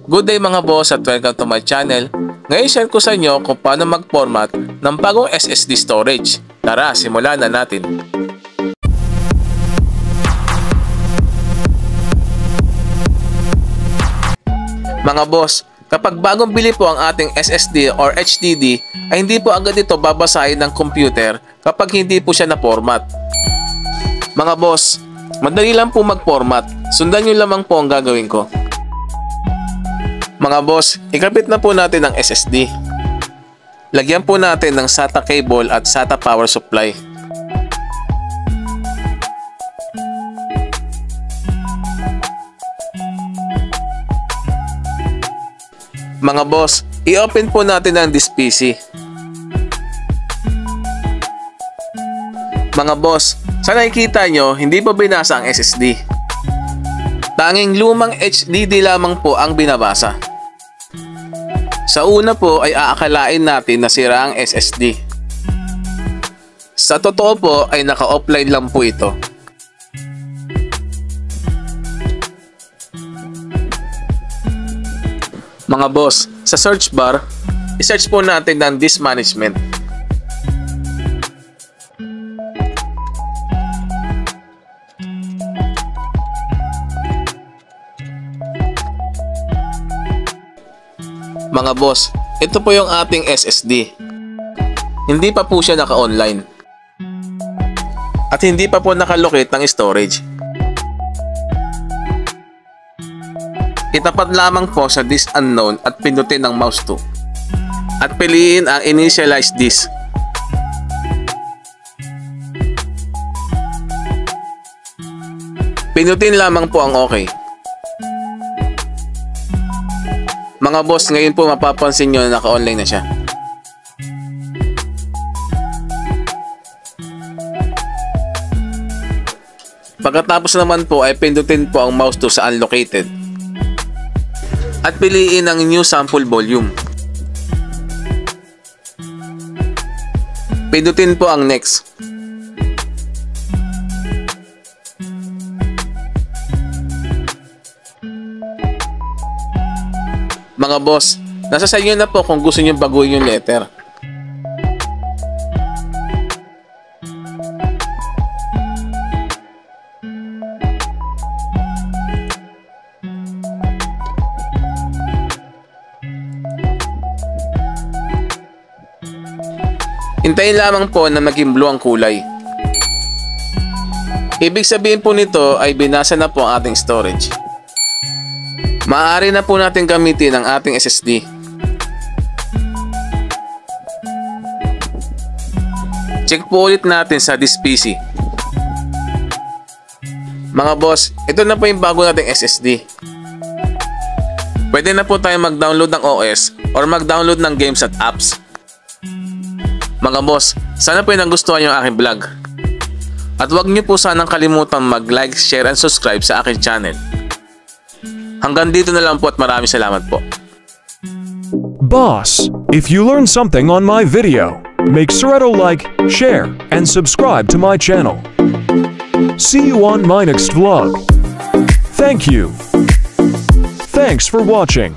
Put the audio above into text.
Good day mga boss at welcome to my channel. Ngayon share ko sa inyo kung paano mag-format ng bagong SSD storage. Tara, simulan na natin. Mga boss, kapag bagong bili po ang ating SSD or HDD ay hindi po agad ito babasahin ng computer kapag hindi po siya na-format. Mga boss, madali lang po mag-format. Sundan nyo lamang po ang gagawin ko. Mga boss, ikabit na po natin ang SSD. Lagyan po natin ng SATA cable at SATA power supply. Mga boss, i-open po natin ang this PC. Mga boss, sa nakikita nyo, hindi po binasa ang SSD. Tanging lumang HDD lamang po ang binabasa. Sa una po ay aakalain natin na sira ang SSD. Sa totoo po ay naka-offline lang po ito. Mga boss, sa search bar, i-search po natin ng disk management. Mga boss, ito po yung ating SSD. Hindi pa po siya naka-online. At hindi pa po nakalocate ng storage. Itapat lamang po sa disk unknown at pindutin ng mouse to. At piliin ang initialize disk. Pindutin lamang po ang OK. Mga boss, ngayon po mapapansin nyo na naka-online na siya. Pagkatapos naman po ay pindutin po ang mouse to sa unlocated. At piliin ang new sample volume. Pindutin po ang next. Mga boss, nasa sa inyo na po kung gusto nyo baguhin yung letter. Hintayin lamang po na maging blue ang kulay. Ibig sabihin po nito ay binasa na po ang ating storage. Maaari na po natin gamitin ang ating SSD. Check po ulit natin sa this PC. Mga boss, ito na po yung bago nating SSD. Pwede na po tayo mag-download ng OS or mag-download ng games at apps. Mga boss, sana po yung nagustuhan yung aking vlog. At huwag niyo po sanang kalimutan mag-like, share, and subscribe sa aking channel. Hanggang dito na lang po at maraming salamat po. Boss, if you learned something on my video, make sure to like, share, and subscribe to my channel. See you on my next vlog. Thank you. Thanks for watching.